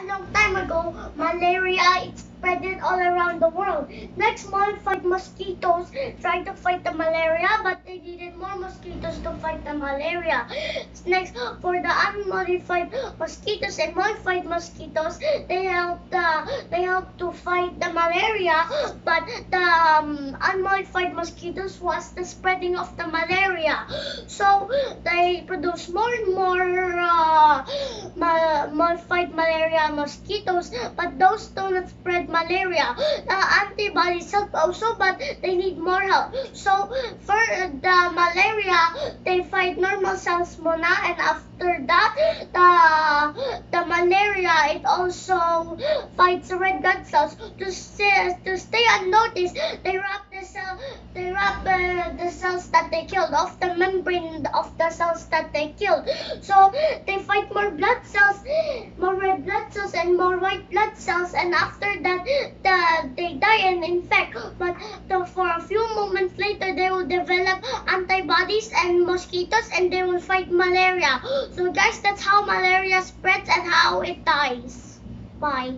long time ago, malaria it spread all around the world. Next, modified mosquitoes tried to fight the malaria, but they needed more mosquitoes to fight the malaria. Next, for the unmodified mosquitoes and modified mosquitoes, they helped to fight the malaria, but the unmodified mosquitoes was the spreading of the malaria. So they produce more and more modified malaria mosquitoes, but those don't spread malaria. Antibodies help also, but they need more help. So for the malaria, they fight normal cells muna, and after that, the malaria it also fights red blood cells. To stay unnoticed, they wrap the cells that they killed off the membrane of the cells that they killed. So they fight more blood cells, more red blood cells, and more white blood cells, and after that, they die and infect. But for a few moments later, they will develop antibodies and mosquitoes, and they will fight malaria. So guys, that's how malaria spreads and how it dies. Bye.